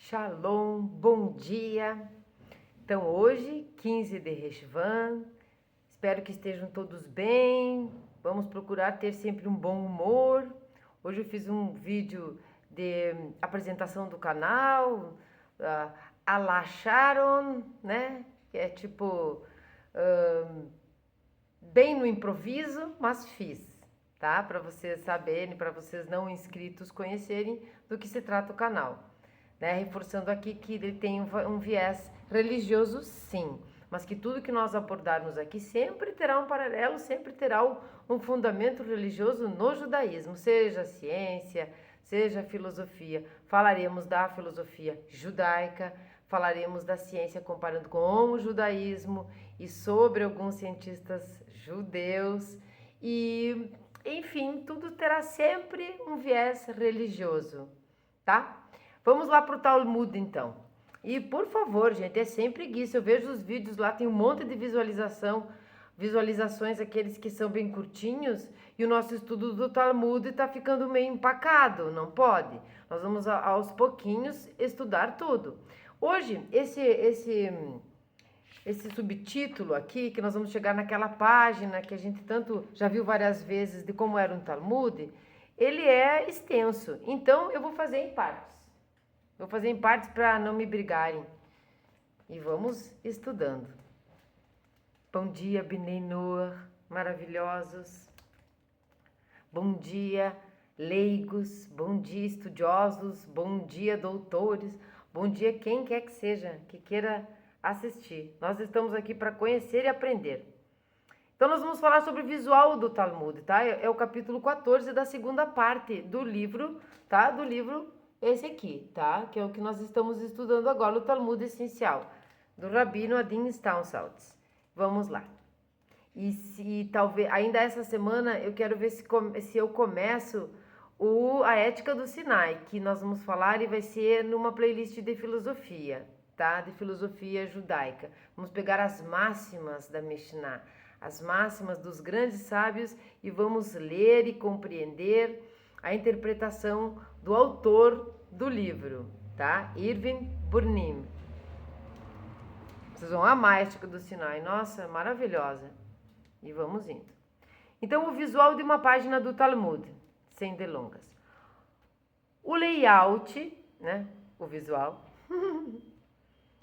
Shalom, bom dia. Então hoje, 15 de Reshvan, espero que estejam todos bem. Vamos procurar ter sempre um bom humor. Hoje eu fiz um vídeo de apresentação do canal, Alá Sharon, né? Que é tipo bem no improviso, mas fiz, tá? Para vocês saberem, para vocês não inscritos conhecerem do que se trata o canal. Né? Reforçando aqui que ele tem um viés religioso, sim, mas que tudo que nós abordarmos aqui sempre terá um paralelo, sempre terá um fundamento religioso no judaísmo, seja ciência, seja filosofia. Falaremos da filosofia judaica, falaremos da ciência comparando com o judaísmo e sobre alguns cientistas judeus e, enfim, tudo terá sempre um viés religioso, tá? Vamos lá pro Talmud, então. E, por favor, gente, é sem preguiça. Eu vejo os vídeos lá, tem um monte de visualizações, aqueles que são bem curtinhos, e o nosso estudo do Talmud está ficando meio empacado, não pode. Nós vamos, aos pouquinhos, estudar tudo. Hoje, esse subtítulo aqui, que nós vamos chegar naquela página que a gente tanto já viu várias vezes de como era um Talmud, ele é extenso. Então, eu vou fazer em partes. Vou fazer em partes para não me brigarem. E vamos estudando. Bom dia, Bnei Noach, maravilhosos. Bom dia, leigos. Bom dia, estudiosos. Bom dia, doutores. Bom dia, quem quer que seja, que queira assistir. Nós estamos aqui para conhecer e aprender. Então, nós vamos falar sobre o visual do Talmud, tá? É o capítulo 14 da segunda parte do livro, tá? Do livro esse aqui, tá? Que é o que nós estamos estudando agora, o Talmud Essencial, do Rabino Adin Staunsaltz. Vamos lá. E se talvez, ainda essa semana, eu quero ver se eu começo a Ética do Sinai, que nós vamos falar e vai ser numa playlist de filosofia, tá? De filosofia judaica. Vamos pegar as máximas da Mishnah, as máximas dos grandes sábios e vamos ler e compreender a interpretação do autor do livro, tá? Irving Burnim. Vocês vão amar a Ética do Sinai. Nossa, maravilhosa. E vamos indo. Então, o visual de uma página do Talmud, sem delongas. O layout, né? O visual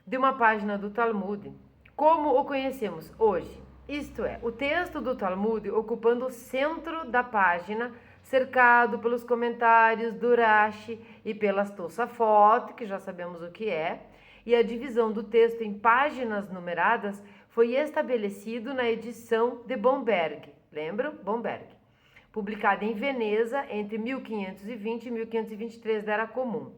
de uma página do Talmud, como o conhecemos hoje. Isto é, o texto do Talmud ocupando o centro da página, cercado pelos comentários do Rashi e pelas Tosafot, que já sabemos o que é, e a divisão do texto em páginas numeradas foi estabelecido na edição de Bomberg, lembram? Bomberg, publicada em Veneza entre 1520 e 1523 da Era Comum.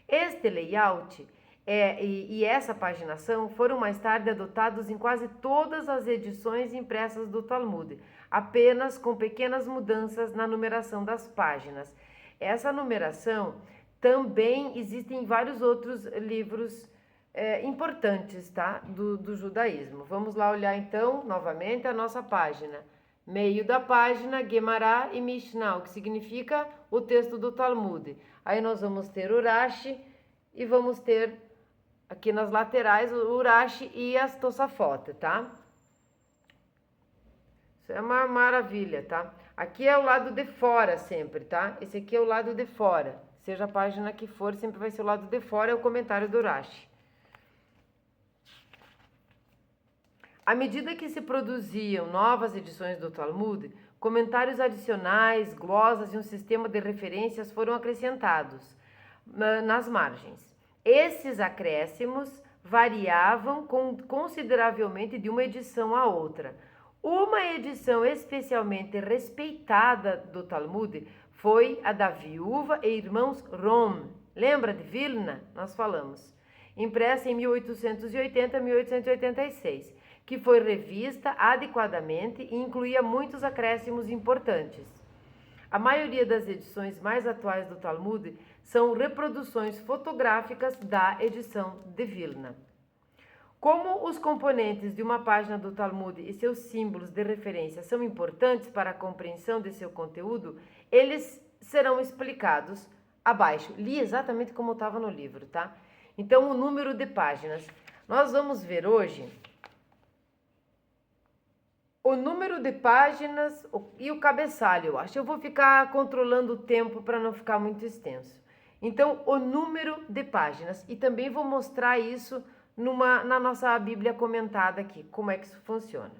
Este layout e essa paginação foram mais tarde adotados em quase todas as edições impressas do Talmud, apenas com pequenas mudanças na numeração das páginas. Essa numeração também existe em vários outros livros importantes, tá? do judaísmo. Vamos lá olhar então, novamente, a nossa página. Meio da página, Gemara e Mishnah, o que significa o texto do Talmud. Aí nós vamos ter o Rashi e vamos ter aqui nas laterais o Rashi e as Tosafot, tá? Isso é uma maravilha, tá? Aqui é o lado de fora sempre, tá? Esse aqui é o lado de fora. Seja a página que for, sempre vai ser o lado de fora, é o comentário do Rashi. À medida que se produziam novas edições do Talmud, comentários adicionais, glosas e um sistema de referências foram acrescentados nas margens. Esses acréscimos variavam consideravelmente de uma edição a outra. Uma edição especialmente respeitada do Talmud foi a da viúva e irmãos Rom. Lembra de Vilna? Nós falamos. Impressa em 1880 a 1886, que foi revista adequadamente e incluía muitos acréscimos importantes. A maioria das edições mais atuais do Talmud são reproduções fotográficas da edição de Vilna. Como os componentes de uma página do Talmud e seus símbolos de referência são importantes para a compreensão de seu conteúdo, eles serão explicados abaixo. Li exatamente como estava no livro, tá? Então, o número de páginas. Nós vamos ver hoje o número de páginas e o cabeçalho, eu acho. Eu vou ficar controlando o tempo para não ficar muito extenso. Então, o número de páginas. E também vou mostrar isso na nossa Bíblia comentada aqui, como é que isso funciona.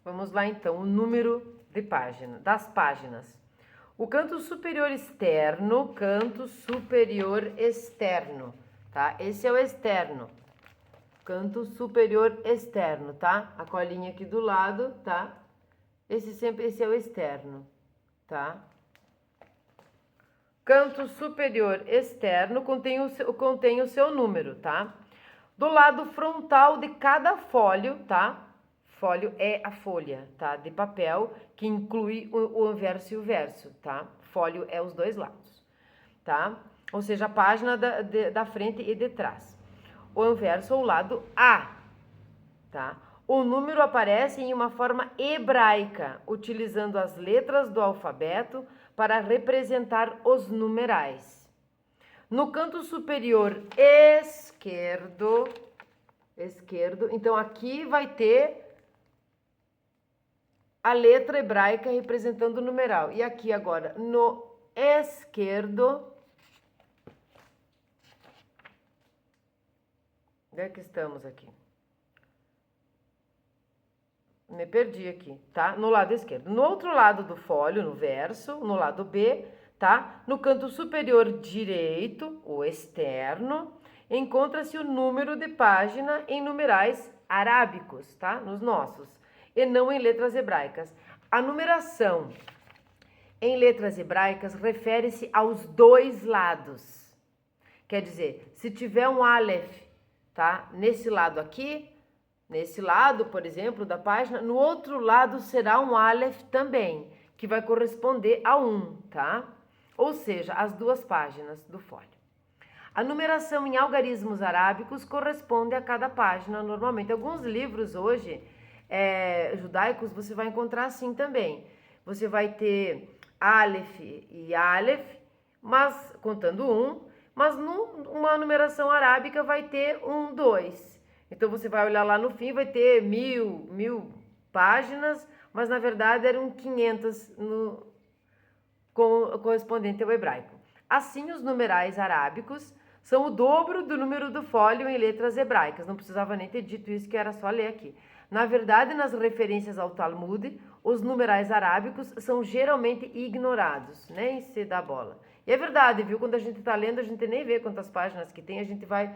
Vamos lá, então, o número de páginas, das páginas. O canto superior externo, tá? Esse é o externo. Canto superior externo, tá? A colinha aqui do lado, tá? Esse é o externo, tá? Canto superior externo contém o seu número, tá? Do lado frontal de cada fólio, tá? Fólio é a folha, tá? De papel, que inclui o anverso e o verso, tá? Fólio é os dois lados, tá? Ou seja, a página da frente e de trás. O anverso é o lado A, tá? O número aparece em uma forma hebraica, utilizando as letras do alfabeto para representar os numerais. No canto superior esquerdo, então aqui vai ter a letra hebraica representando o numeral. E aqui agora, no esquerdo, onde é que estamos aqui? Me perdi aqui, tá? No lado esquerdo. No outro lado do fólio, no verso, no lado B, tá? No canto superior direito, o externo, encontra-se o número de página em numerais arábicos, tá? Nos nossos, e não em letras hebraicas. A numeração em letras hebraicas refere-se aos dois lados. Quer dizer, se tiver um Aleph, tá? Nesse lado aqui, nesse lado, por exemplo, da página, no outro lado será um Aleph também, que vai corresponder a 1, tá? Ou seja, as duas páginas do fólio. A numeração em algarismos arábicos corresponde a cada página normalmente. Alguns livros hoje, judaicos, você vai encontrar assim também. Você vai ter Aleph e Aleph, mas contando 1, mas numa numeração arábica vai ter 1, 2. Então, você vai olhar lá no fim, vai ter 1000 páginas, mas na verdade eram 500 correspondente ao hebraico. Assim, os numerais arábicos são o dobro do número do fólio em letras hebraicas. Não precisava nem ter dito isso, que era só ler aqui. Na verdade, nas referências ao Talmud, os numerais arábicos são geralmente ignorados, nem se dá bola. E é verdade, viu? Quando a gente está lendo, a gente nem vê quantas páginas que tem, a gente vai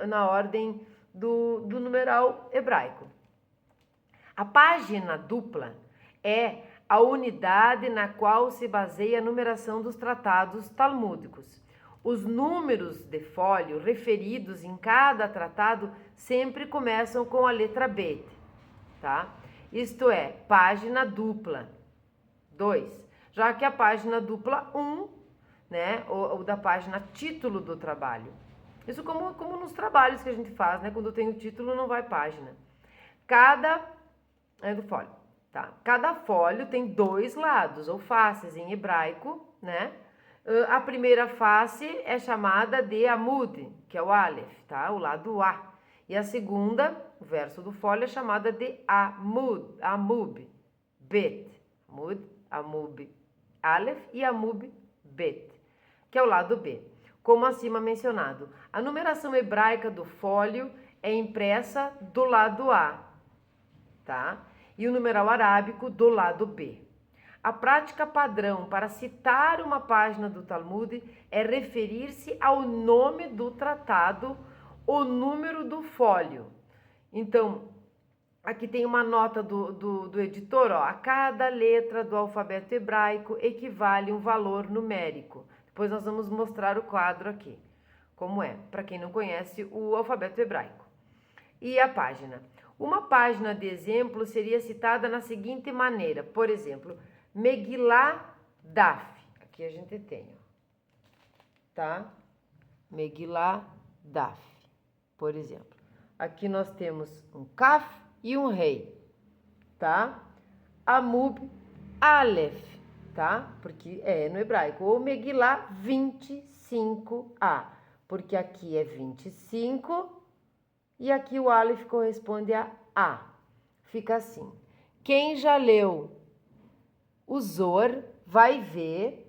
na ordem do numeral hebraico. A página dupla é a unidade na qual se baseia a numeração dos tratados talmúdicos. Os números de fólio referidos em cada tratado sempre começam com a letra Bet, tá? Isto é, página dupla 2, já que a página dupla 1, né, ou da página título do trabalho. Isso como nos trabalhos que a gente faz, né? Quando tem o título, não vai página. Do fólio, tá? Cada fólio tem dois lados, ou faces em hebraico, né? A primeira face é chamada de Amud, que é o Aleph, tá? O lado A. E a segunda, o verso do fólio, é chamada de Amub, Bet. Amub, Aleph e Amub, Bet, que é o lado B. Como acima mencionado, a numeração hebraica do fólio é impressa do lado A, tá? E o numeral arábico do lado B. A prática padrão para citar uma página do Talmud é referir-se ao nome do tratado, o número do fólio. Então, aqui tem uma nota do editor, ó. A cada letra do alfabeto hebraico equivale um valor numérico. Depois nós vamos mostrar o quadro aqui, como é, para quem não conhece o alfabeto hebraico. E a página. Uma página de exemplo seria citada na seguinte maneira, por exemplo, Megillah Daf. Aqui a gente tem, ó, tá? Megillah Daf, por exemplo. Aqui nós temos um Kaf e um Rei, tá? Amub Aleph, tá? Porque é no hebraico. Ou Megillah 27. 25A, porque aqui é 25 e aqui o Aleph corresponde a A. Fica assim. Quem já leu o Zohar vai ver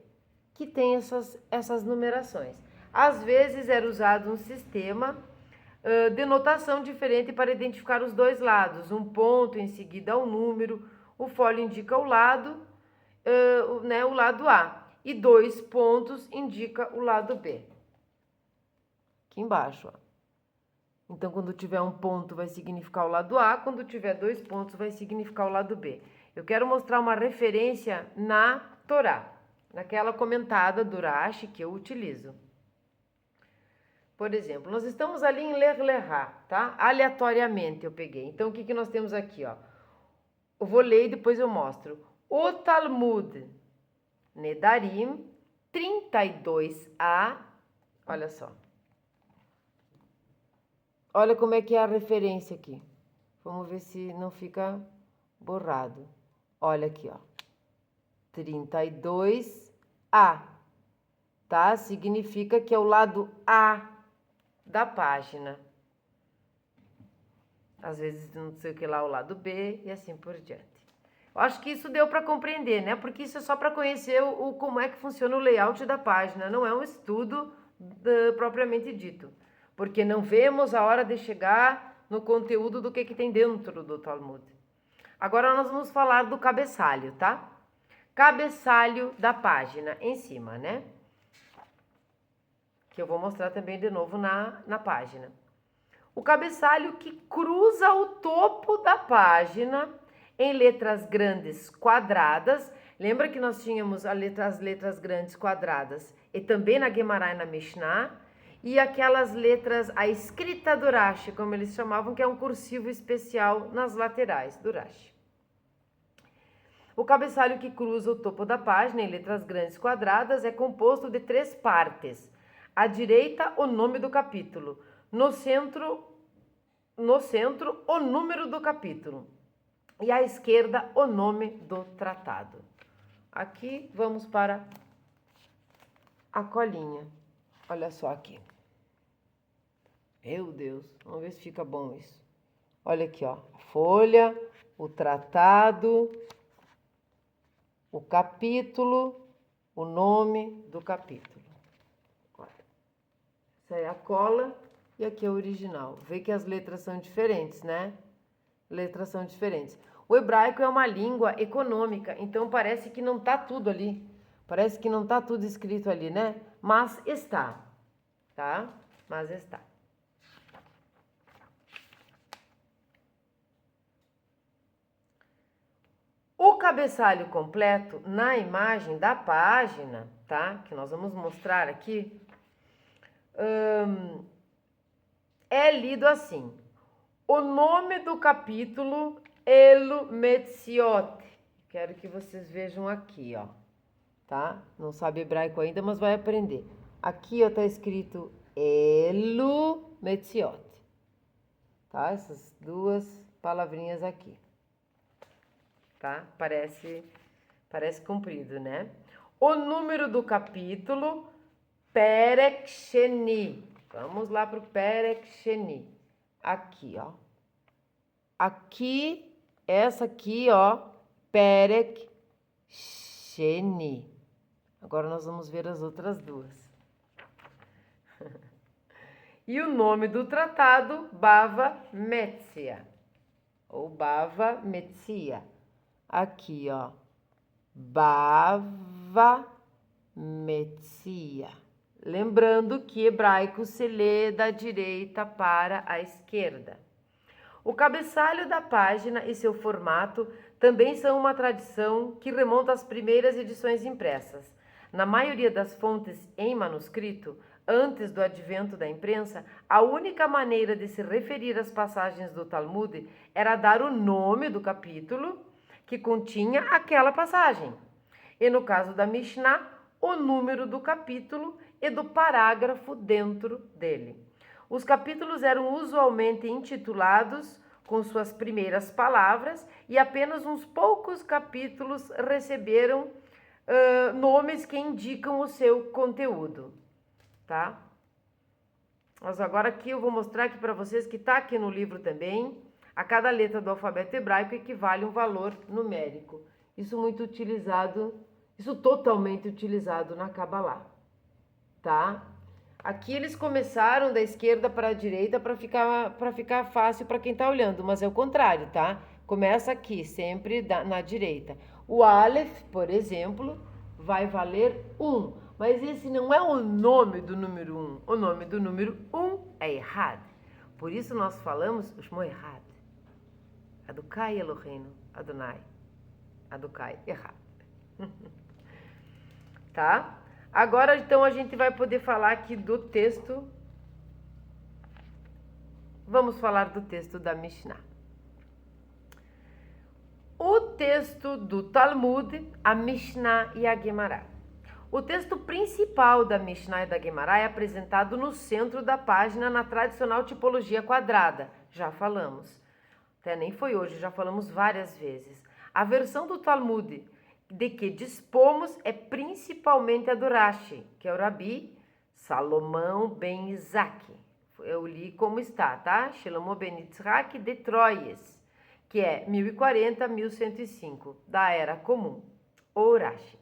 que tem essas numerações. Às vezes era usado um sistema de notação diferente para identificar os dois lados. Um ponto, em seguida o número, o folio indica o lado, o lado A. E 2 pontos indica o lado B. Aqui embaixo, ó. Então, quando tiver um ponto, vai significar o lado A. Quando tiver 2 pontos, vai significar o lado B. Eu quero mostrar uma referência na Torá, naquela comentada do Rashi que eu utilizo. Por exemplo, nós estamos ali em Ler Lerá, tá? Aleatoriamente eu peguei. Então, o que nós temos aqui, ó? Eu vou ler e depois eu mostro. O Talmud Nedarim 32a, olha só. Olha como é que é a referência aqui. Vamos ver se não fica borrado. Olha aqui, ó. 32A, tá? Significa que é o lado A da página. Às vezes não sei o que lá, o lado B e assim por diante. Eu acho que isso deu para compreender, né? Porque isso é só para conhecer como é que funciona o layout da página. Não é um estudo propriamente dito. Porque não vemos a hora de chegar no conteúdo do que tem dentro do Talmud. Agora nós vamos falar do cabeçalho, tá? Cabeçalho da página em cima, né? Que eu vou mostrar também de novo na página. O cabeçalho que cruza o topo da página em letras grandes quadradas. Lembra que nós tínhamos as letras grandes quadradas e também na Gemara e na Mishnah? E aquelas letras, a escrita do Rashi, como eles chamavam, que é um cursivo especial nas laterais do Rashi. O cabeçalho que cruza o topo da página em letras grandes quadradas é composto de 3 partes. À direita, o nome do capítulo. No centro, o número do capítulo. E à esquerda, o nome do tratado. Aqui, vamos para a colinha. Olha só aqui. Meu Deus, vamos ver se fica bom isso. Olha aqui, ó. A folha, o tratado, o capítulo, o nome do capítulo. Olha. Essa é a cola e aqui é o original. Vê que as letras são diferentes, né? Letras são diferentes. O hebraico é uma língua econômica, então parece que não tá tudo ali. Parece que não tá tudo escrito ali, né? Mas está, tá? Mas está. O cabeçalho completo na imagem da página, tá? Que nós vamos mostrar aqui, é lido assim. O nome do capítulo, Elu Metziot. Quero que vocês vejam aqui, ó. Tá? Não sabe hebraico ainda, mas vai aprender. Aqui, ó, tá escrito Elu Metziot. Tá? Essas 2 palavrinhas aqui. Tá? Parece comprido, né? O número do capítulo, Perek Sheni. Vamos lá pro Perek Sheni. Aqui, ó. Aqui, essa aqui, ó, Perek Sheni. Agora nós vamos ver as outras 2. E o nome do tratado, Bava Metzia. Ou Bava Metzia. Aqui, ó. Bava Metzia. Lembrando que hebraico se lê da direita para a esquerda. O cabeçalho da página e seu formato também são uma tradição que remonta às primeiras edições impressas. Na maioria das fontes em manuscrito, antes do advento da imprensa, a única maneira de se referir às passagens do Talmud era dar o nome do capítulo que continha aquela passagem. E no caso da Mishnah, o número do capítulo e do parágrafo dentro dele. Os capítulos eram usualmente intitulados com suas primeiras palavras e apenas uns poucos capítulos receberam nomes que indicam o seu conteúdo. tá? Mas agora aqui eu vou mostrar aqui para vocês que tá aqui no livro também, a cada letra do alfabeto hebraico equivale um valor numérico. Isso muito utilizado, isso totalmente utilizado na Kabbalah, tá? Aqui eles começaram da esquerda para a direita para ficar fácil para quem tá olhando, mas é o contrário, tá? Começa aqui, sempre na direita. O Aleph, por exemplo, vai valer 1, mas esse não é o nome do número 1. O nome do número 1 é Errad. Por isso nós falamos o Shmo Errad. Adukai Eloheinu, Adonai. Adukai Errad. Tá? Agora, então, a gente vai poder falar aqui do texto. Vamos falar do texto da Mishnah. O texto do Talmud, a Mishnah e a Gemara. O texto principal da Mishnah e da Gemara é apresentado no centro da página na tradicional tipologia quadrada. Já falamos. Até nem foi hoje, já falamos várias vezes. A versão do Talmud de que dispomos é principalmente a do Rashi, que é o Rabi Salomão ben Isaac. Eu li como está, tá? Shlomo ben Yitzhak de Troyes, que é 1040 a 1105, da Era Comum, ou Rashi.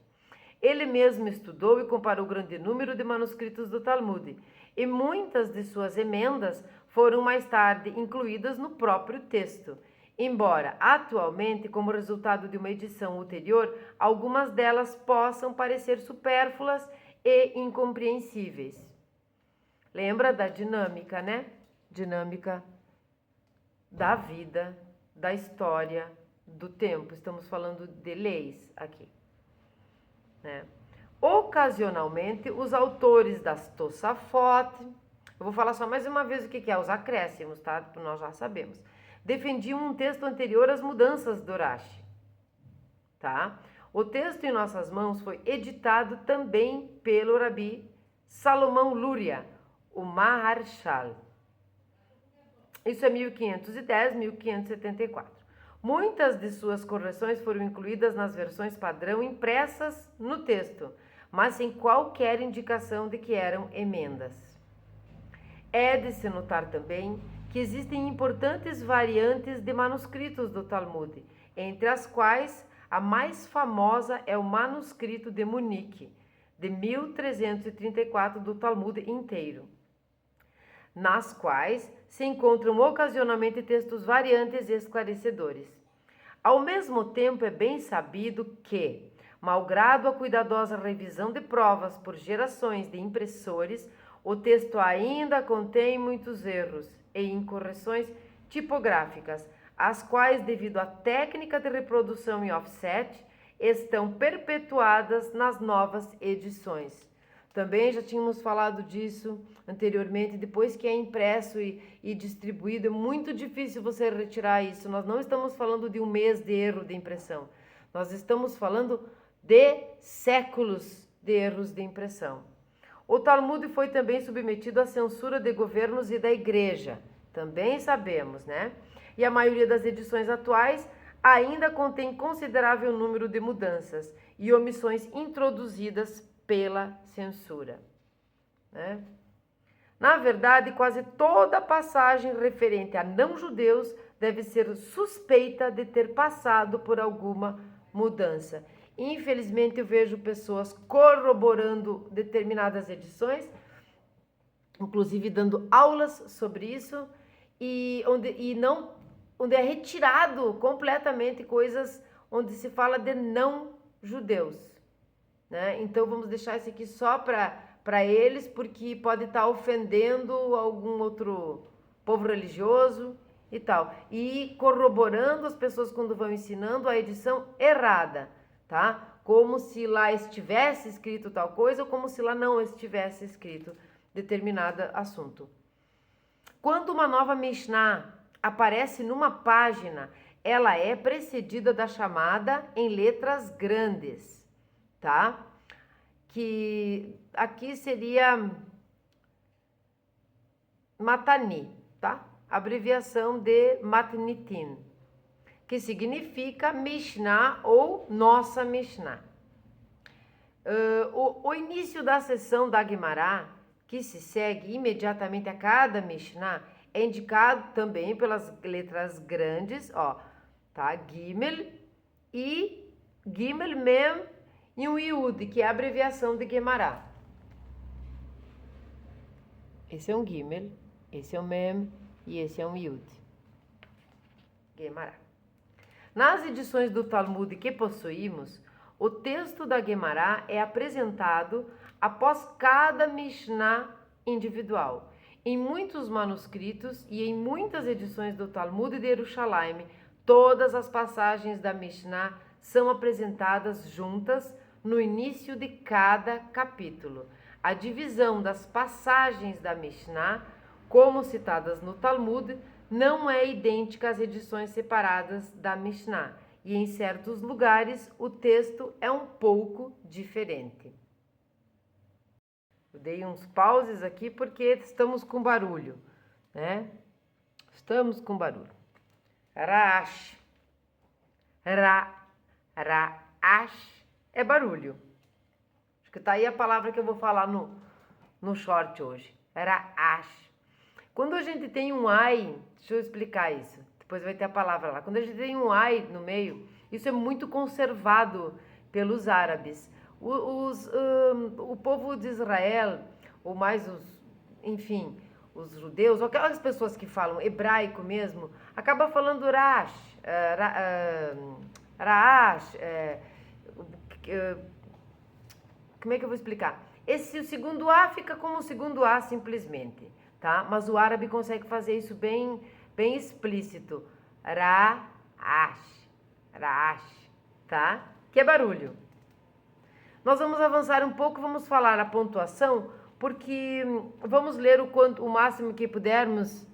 Ele mesmo estudou e comparou o grande número de manuscritos do Talmud, e muitas de suas emendas foram mais tarde incluídas no próprio texto. Embora, atualmente, como resultado de uma edição ulterior, algumas delas possam parecer supérfluas e incompreensíveis. Lembra da dinâmica, né? Dinâmica da vida, da história, do tempo. Estamos falando de leis aqui, né? Ocasionalmente, os autores das Tosafot, eu vou falar só mais uma vez o que é os acréscimos, tá? Nós já sabemos. Defendiam um texto anterior às mudanças do Rashi, tá? O texto em nossas mãos foi editado também pelo Rabi Salomão Luria, o Maharshal. Isso é 1510, 1574. Muitas de suas correções foram incluídas nas versões padrão impressas no texto, mas sem qualquer indicação de que eram emendas. É de se notar também que existem importantes variantes de manuscritos do Talmud, entre as quais a mais famosa é o manuscrito de Munique, de 1334 do Talmud inteiro, nas quais se encontram ocasionalmente textos variantes e esclarecedores. Ao mesmo tempo, é bem sabido que, malgrado a cuidadosa revisão de provas por gerações de impressores, o texto ainda contém muitos erros e incorreções tipográficas, as quais, devido à técnica de reprodução em offset, estão perpetuadas nas novas edições. Também já tínhamos falado disso anteriormente. Depois que é impresso e distribuído, é muito difícil você retirar isso. Nós não estamos falando de um mês de erro de impressão. Nós estamos falando de séculos de erros de impressão. O Talmud foi também submetido à censura de governos e da igreja. Também sabemos, né? E a maioria das edições atuais ainda contém considerável número de mudanças e omissões introduzidas pela censura, né? Na verdade, quase toda passagem referente a não-judeus deve ser suspeita de ter passado por alguma mudança. Infelizmente, eu vejo pessoas corroborando determinadas edições, inclusive dando aulas sobre isso, onde é retirado completamente coisas onde se fala de não-judeus, né? Então, vamos deixar isso aqui só para eles, porque pode estar ofendendo algum outro povo religioso e tal. E corroborando as pessoas quando vão ensinando a edição errada, tá? Como se lá estivesse escrito tal coisa ou como se lá não estivesse escrito determinado assunto. Quando uma nova Mishnah aparece numa página, ela é precedida da chamada em letras grandes, tá? Que aqui seria Matani, tá? Abreviação de Matnitin, que significa Mishnah ou nossa Mishnah. O início da sessão da Guimará que se segue imediatamente a cada Mishnah é indicado também pelas letras grandes, ó, tá? Gimel e Gimel, Mem e um Yud, que é a abreviação de Gemara. Esse é um Gimel, esse é um Mem e esse é um Yud. Gemara. Nas edições do Talmud que possuímos, o texto da Gemara é apresentado após cada Mishnah individual. Em muitos manuscritos e em muitas edições do Talmud de Jerusalém, todas as passagens da Mishnah são apresentadas juntas no início de cada capítulo. A divisão das passagens da Mishnah, como citadas no Talmud, não é idêntica às edições separadas da Mishnah, e em certos lugares o texto é um pouco diferente. Eu dei uns pauses aqui porque estamos com barulho, né? Estamos com barulho. Raash. Raash é barulho. Acho que tá aí a palavra que eu vou falar no short hoje. Raash. Quando a gente tem um ai, deixa eu explicar isso, depois vai ter a palavra lá. Quando a gente tem um ai no meio, isso é muito conservado pelos árabes. O povo de Israel, ou mais os judeus, ou aquelas pessoas que falam hebraico mesmo, acaba falando Raash, como é que eu vou explicar? O segundo A fica como o segundo A simplesmente, tá? Mas o árabe consegue fazer isso bem explícito. Raash, tá? Que é barulho. Nós vamos avançar um pouco, vamos falar a pontuação, porque vamos ler o máximo que pudermos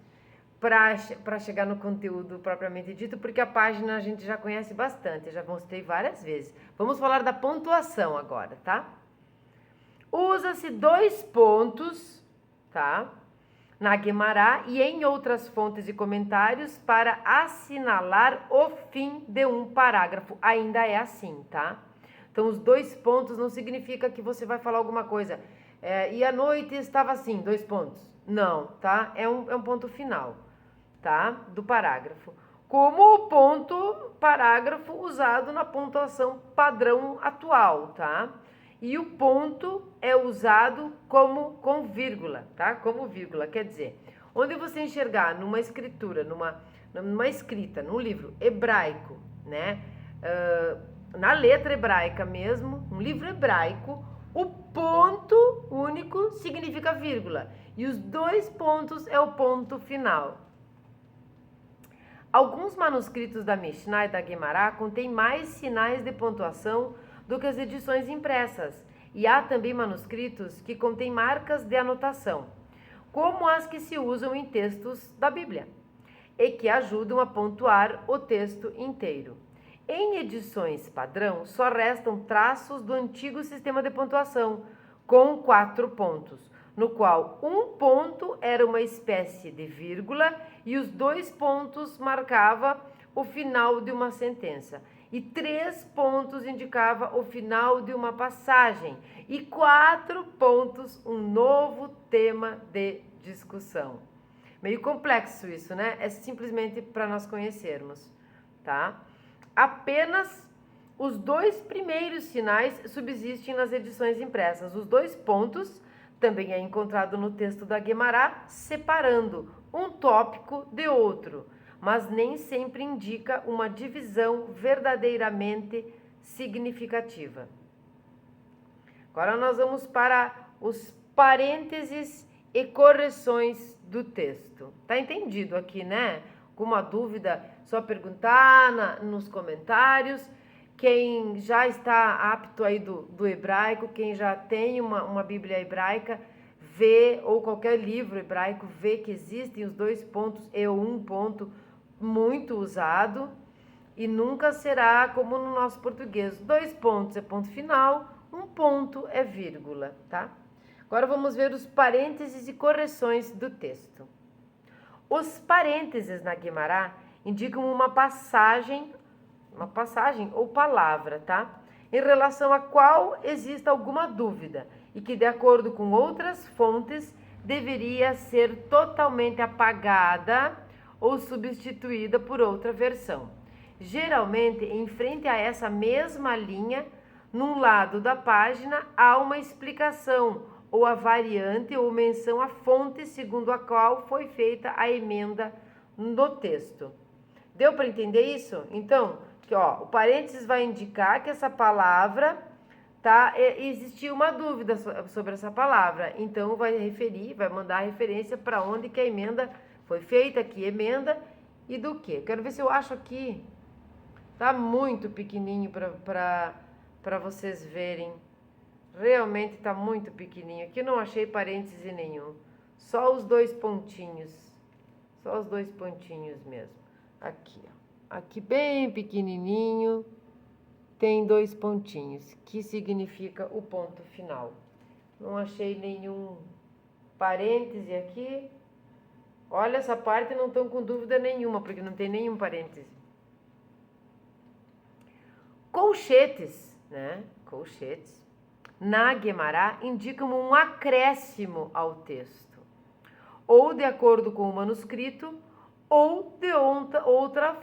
para chegar no conteúdo propriamente dito, porque a página a gente já conhece bastante, eu já mostrei várias vezes. Vamos falar da pontuação agora, tá? Usa-se 2 pontos, tá? Na Gemara e em outras fontes e comentários para assinalar o fim de um parágrafo. Ainda é assim, tá? Então, os 2 pontos não significa que você vai falar alguma coisa. E à noite estava assim, 2 pontos. Não, tá? É um ponto final, tá? Do parágrafo. Como o ponto parágrafo usado na pontuação padrão atual, tá? E o ponto é usado com vírgula, tá? Como vírgula, quer dizer, onde você enxergar numa escritura, numa escrita, num livro hebraico, né? Na letra hebraica mesmo, um livro hebraico, o ponto único significa vírgula. E os 2 pontos é o ponto final. Alguns manuscritos da Mishnah e da Gemara contêm mais sinais de pontuação do que as edições impressas. E há também manuscritos que contêm marcas de anotação, como as que se usam em textos da Bíblia, e que ajudam a pontuar o texto inteiro. Em edições padrão, só restam traços do antigo sistema de pontuação, com 4 pontos, no qual um ponto era uma espécie de vírgula e os 2 pontos marcava o final de uma sentença, e 3 pontos indicava o final de uma passagem, e 4 pontos um novo tema de discussão. Meio complexo isso, né? É simplesmente para nós conhecermos, tá? Apenas os 2 primeiros sinais subsistem nas edições impressas. Os 2 pontos também é encontrado no texto da Gemara, separando um tópico de outro, mas nem sempre indica uma divisão verdadeiramente significativa. Agora nós vamos para os parênteses e correções do texto. Tá entendido aqui, né? Alguma dúvida, só perguntar nos comentários. Quem já está apto aí do hebraico, quem já tem uma Bíblia hebraica, vê, ou qualquer livro hebraico, vê que existem os 2 pontos e o 1 ponto muito usado, e nunca será como no nosso português. 2 pontos é ponto final, 1 ponto é vírgula, tá? Agora vamos ver os parênteses e correções do texto. Os parênteses na Gemara indicam uma passagem ou palavra, tá? Em relação a qual exista alguma dúvida, e que, de acordo com outras fontes, deveria ser totalmente apagada ou substituída por outra versão. Geralmente, em frente a essa mesma linha, num lado da página, há uma explicação, ou a variante ou menção à fonte segundo a qual foi feita a emenda no texto. Deu para entender isso? Então, aqui, ó, o parênteses vai indicar que essa palavra, tá, existia uma dúvida sobre essa palavra. Então, vai referir, vai mandar a referência para onde que a emenda foi feita, que emenda e do que. Quero ver se eu acho aqui. Tá muito pequenininho para vocês verem. Realmente tá muito pequenininho. Aqui não achei parêntese nenhum. Só os dois pontinhos. Só os dois pontinhos mesmo. Aqui, ó. Aqui bem pequenininho tem dois pontinhos, que significa o ponto final. Não achei nenhum parêntese aqui. Olha, essa parte não estão com dúvida nenhuma, porque não tem nenhum parêntese. Colchetes, né? Colchetes, na Guemará, indicam um acréscimo ao texto, ou de acordo com o manuscrito, ou de outra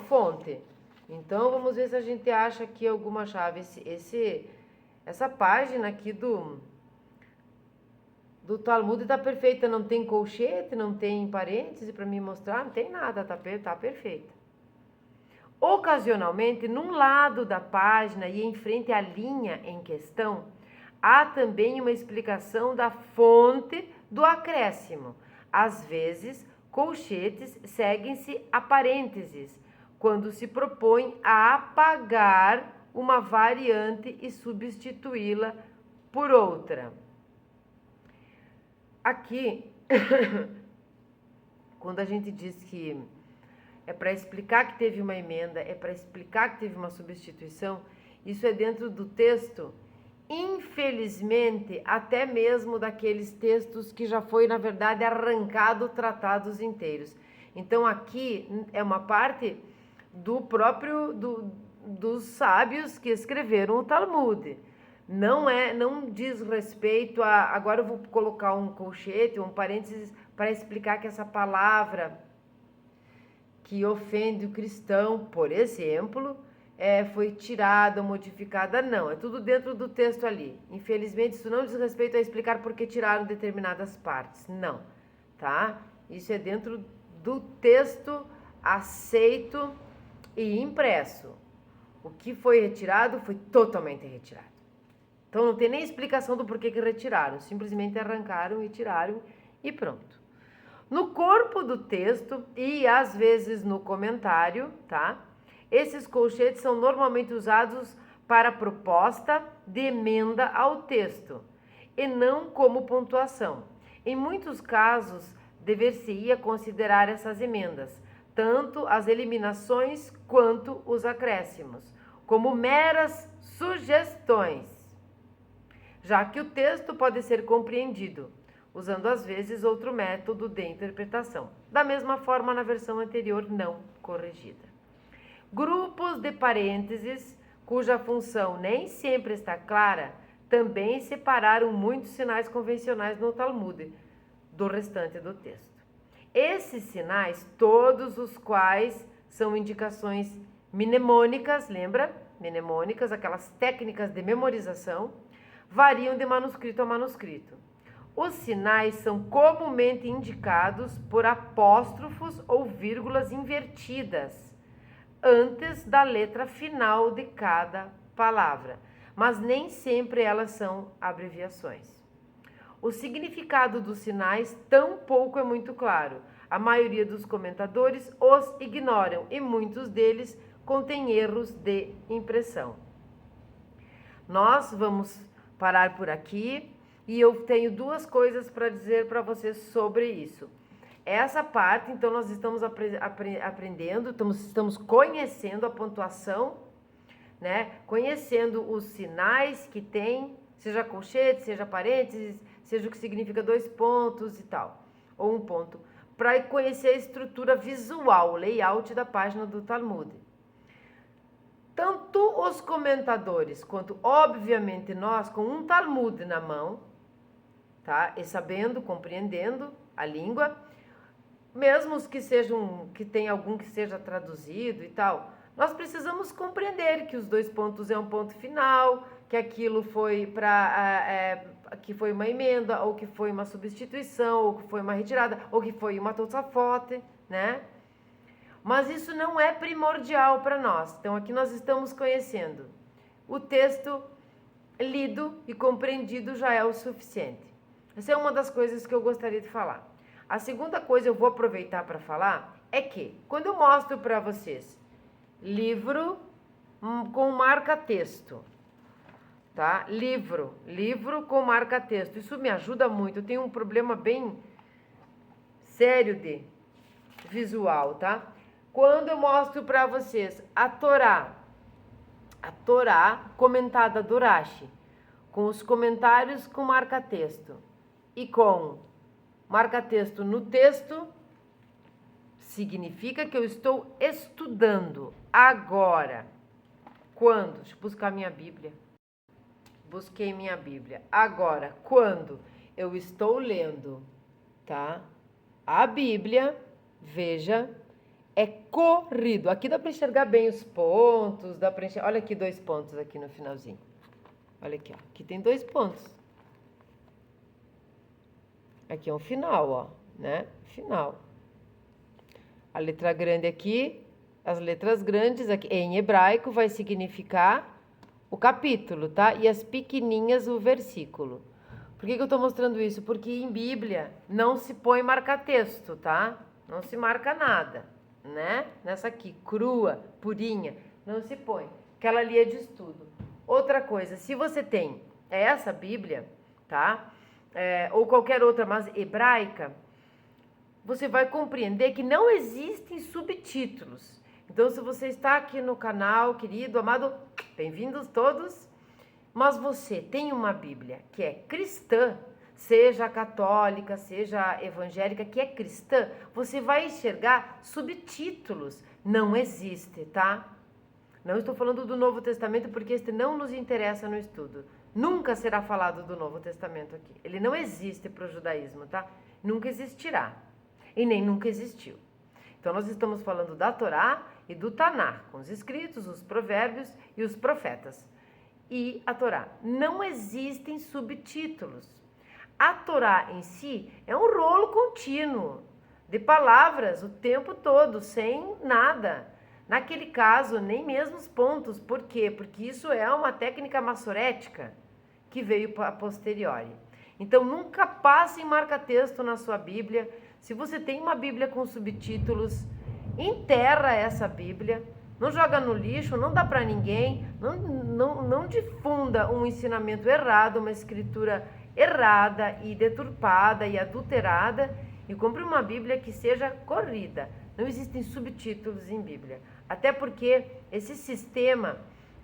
fonte. Então, vamos ver se a gente acha aqui alguma chave. Essa página aqui do Talmud está perfeita, não tem colchete, não tem parêntese para me mostrar, não tem nada, tá perfeita. Ocasionalmente, num lado da página e em frente à linha em questão, há também uma explicação da fonte do acréscimo. Às vezes, colchetes seguem-se a parênteses, quando se propõe a apagar uma variante e substituí-la por outra. Aqui, quando a gente diz que é para explicar que teve uma emenda, é para explicar que teve uma substituição, isso é dentro do texto, infelizmente, até mesmo daqueles textos que já foi, na verdade, arrancado tratados inteiros. Então, aqui é uma parte do próprio, dos sábios que escreveram o Talmud. Não diz respeito a... Agora eu vou colocar um colchete, um parênteses, para explicar que essa palavra que ofende o cristão, por exemplo, foi tirada ou modificada. Não, é tudo dentro do texto ali. Infelizmente, isso não diz respeito a explicar por que tiraram determinadas partes. Não, tá? Isso é dentro do texto aceito e impresso. O que foi retirado foi totalmente retirado. Então, não tem nem explicação do porquê que retiraram. Simplesmente arrancaram e tiraram e pronto. No corpo do texto e às vezes no comentário, tá? Esses colchetes são normalmente usados para proposta de emenda ao texto e não como pontuação. Em muitos casos, dever-se-ia considerar essas emendas, tanto as eliminações quanto os acréscimos, como meras sugestões, já que o texto pode ser compreendido usando às vezes outro método de interpretação, da mesma forma na versão anterior não corrigida. Grupos de parênteses, cuja função nem sempre está clara, também separaram muitos sinais convencionais no Talmud do restante do texto. Esses sinais, todos os quais são indicações mnemônicas, lembra? Mnemônicas, aquelas técnicas de memorização, variam de manuscrito a manuscrito. Os sinais são comumente indicados por apóstrofos ou vírgulas invertidas antes da letra final de cada palavra, mas nem sempre elas são abreviações. O significado dos sinais tampouco é muito claro. A maioria dos comentadores os ignoram e muitos deles contêm erros de impressão. Nós vamos parar por aqui. E eu tenho duas coisas para dizer para vocês sobre isso. Essa parte, então, nós estamos aprendendo, estamos conhecendo a pontuação, né? Conhecendo os sinais que tem, seja colchete, seja parênteses, seja o que significa 2 pontos e tal, ou 1 ponto, para conhecer a estrutura visual, o layout da página do Talmud. tanto os comentadores quanto, obviamente, nós, com um Talmud na mão, tá? E sabendo, compreendendo a língua, mesmo os que tem algum que seja traduzido e tal, nós precisamos compreender que os 2 pontos é um ponto final, que aquilo foi que foi uma emenda, ou que foi uma substituição, ou que foi uma retirada, ou que foi uma Tosafot, né? Mas isso não é primordial para nós. Então aqui nós estamos conhecendo o texto lido e compreendido já é o suficiente. Essa é uma das coisas que eu gostaria de falar. A segunda coisa eu vou aproveitar para falar é que quando eu mostro para vocês livro com marca-texto, tá? Livro com marca-texto, isso me ajuda muito. Eu tenho um problema bem sério de visual, tá? Quando eu mostro para vocês a Torá comentada do Rashi, com os comentários com marca-texto e com marca-texto no texto, significa que eu estou estudando. Agora, quando? Deixa eu buscar minha Bíblia. Busquei minha Bíblia. Agora, quando eu estou lendo, tá? A Bíblia, veja, é corrido. Aqui dá para enxergar bem os pontos, dá para enxergar. Olha aqui 2 pontos aqui no finalzinho. Olha aqui, ó. Aqui tem 2 pontos. Aqui é um final, ó, né? Final. A letra grande aqui, as letras grandes aqui em hebraico vai significar o capítulo, tá? E as pequenininhas o versículo. Por que eu estou mostrando isso? Porque em Bíblia não se põe marca-texto, tá? Não se marca nada, né? Nessa aqui, crua, purinha, não se põe. Aquela ali é de estudo. Outra coisa, se você tem essa Bíblia, tá? Ou qualquer outra, mas hebraica, você vai compreender que não existem subtítulos. Então, se você está aqui no canal, querido, amado, bem-vindos todos, mas você tem uma Bíblia que é cristã, seja católica, seja evangélica, que é cristã, você vai enxergar subtítulos. Não existe, tá? Não estou falando do Novo Testamento porque este não nos interessa no estudo. Nunca será falado do Novo Testamento aqui. Ele não existe para o judaísmo, tá? Nunca existirá. E nem nunca existiu. Então, nós estamos falando da Torá e do Tanar, com os escritos, os provérbios e os profetas. E a Torá. Não existem subtítulos. A Torá em si é um rolo contínuo de palavras o tempo todo, sem nada. Naquele caso, nem mesmo os pontos. Por quê? Porque isso é uma técnica massorética que veio a posteriori. Então, nunca passe em marca-texto na sua Bíblia. Se você tem uma Bíblia com subtítulos, enterra essa Bíblia, não joga no lixo, não dá para ninguém, não difunda um ensinamento errado, uma escritura errada e deturpada e adulterada, e compre uma Bíblia que seja corrida. Não existem subtítulos em Bíblia. Até porque esse sistema,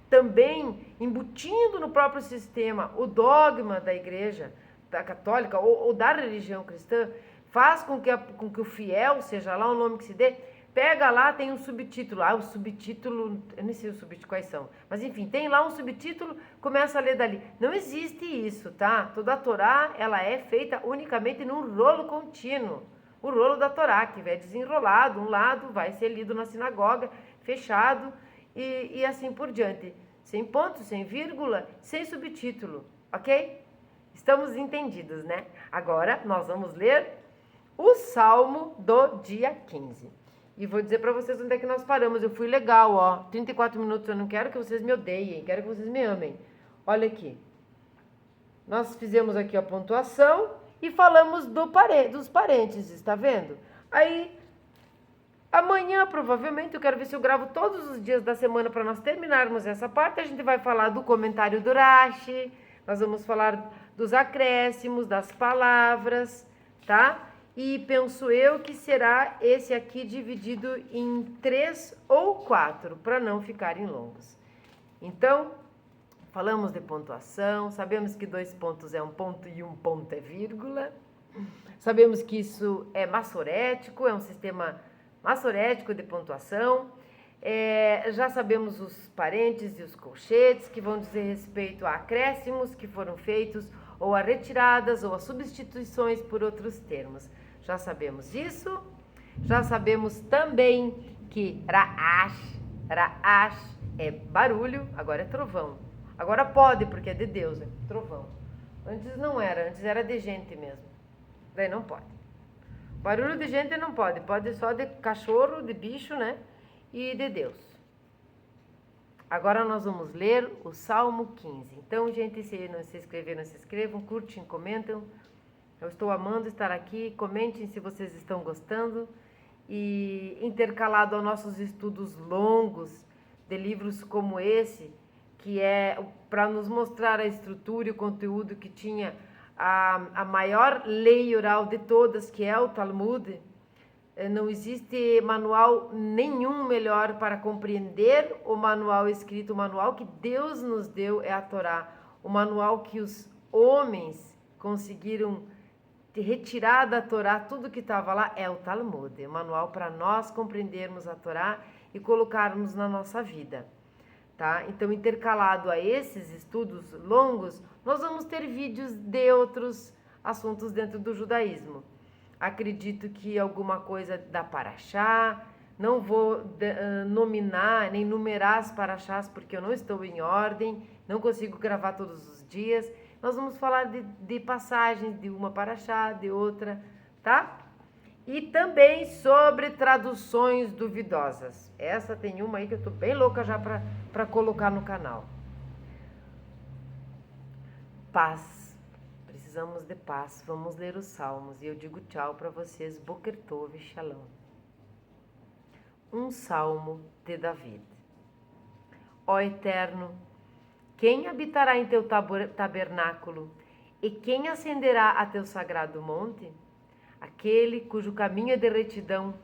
também embutindo no próprio sistema o dogma da igreja, da católica ou da religião cristã, faz com que o fiel, seja lá o nome que se dê, pega lá, tem um subtítulo. O subtítulo, eu nem sei os subtítulos quais são, mas enfim, tem lá um subtítulo, começa a ler dali. Não existe isso, tá? Toda a Torá, ela é feita unicamente num rolo contínuo. O rolo da Torá, que é desenrolado, um lado vai ser lido na sinagoga, fechado e assim por diante. Sem ponto, sem vírgula, sem subtítulo, ok? Estamos entendidos, né? Agora nós vamos ler o Salmo do dia 15. E vou dizer para vocês onde é que nós paramos. Eu fui legal, ó. 34 minutos, eu não quero que vocês me odeiem, quero que vocês me amem. Olha aqui. Nós fizemos aqui a pontuação e falamos dos parênteses, tá vendo? Aí, amanhã, provavelmente, eu quero ver se eu gravo todos os dias da semana para nós terminarmos essa parte. A gente vai falar do comentário do Rashi, nós vamos falar dos acréscimos, das palavras, tá? E penso eu que será esse aqui dividido em 3 ou 4, para não ficarem longos. Então, falamos de pontuação, sabemos que 2 pontos é um ponto e 1 ponto é vírgula. Sabemos que isso é massorético, é um sistema massorético de pontuação. Já sabemos os parentes e os colchetes, que vão dizer respeito a acréscimos que foram feitos, ou a retiradas, ou a substituições por outros termos. Já sabemos isso. Já sabemos também que Ra'ash é barulho, agora é trovão. Agora pode, porque é de Deus, é trovão. Antes não era, antes era de gente mesmo. Daí não pode. Barulho de gente não pode, pode só de cachorro, de bicho, né? E de Deus. Agora nós vamos ler o Salmo 15. Então, gente, se não se inscreveram, se inscrevam, curtem, comentem. Eu estou amando estar aqui. Comentem se vocês estão gostando. E intercalado aos nossos estudos longos de livros como esse, que é para nos mostrar a estrutura e o conteúdo que tinha a maior lei oral de todas, que é o Talmud. Não existe manual nenhum melhor para compreender o manual escrito. O manual que Deus nos deu é a Torá. O manual que os homens conseguiram retirar da Torá tudo que estava lá é o Talmud. É o manual para nós compreendermos a Torá e colocarmos na nossa vida. Tá? Então, intercalado a esses estudos longos, nós vamos ter vídeos de outros assuntos dentro do judaísmo. Acredito que alguma coisa da Paraxá, não vou nominar nem numerar as Paraxás porque eu não estou em ordem, não consigo gravar todos os dias. Nós vamos falar de passagens de uma Paraxá, de outra, tá? E também sobre traduções duvidosas. Essa tem uma aí que eu tô bem louca já para colocar no canal. Paz. Precisamos de paz. Vamos ler os salmos. E eu digo tchau para vocês. Boker Tov, Shalom. Um salmo de David. Ó Eterno, quem habitará em teu tabernáculo e quem ascenderá a teu sagrado monte? Aquele cujo caminho é de retidão,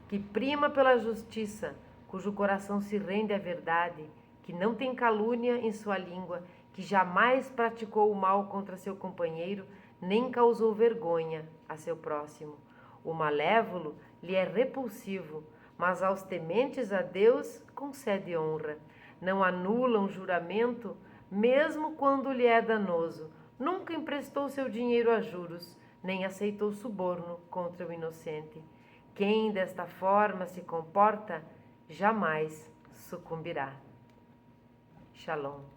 que prima pela justiça, cujo coração se rende à verdade, que não tem calúnia em sua língua, que jamais praticou o mal contra seu companheiro, nem causou vergonha a seu próximo. O malévolo lhe é repulsivo, mas aos tementes a Deus concede honra. Não anula um juramento, mesmo quando lhe é danoso. Nunca emprestou seu dinheiro a juros, nem aceitou suborno contra o inocente. Quem desta forma se comporta, jamais sucumbirá. Shalom.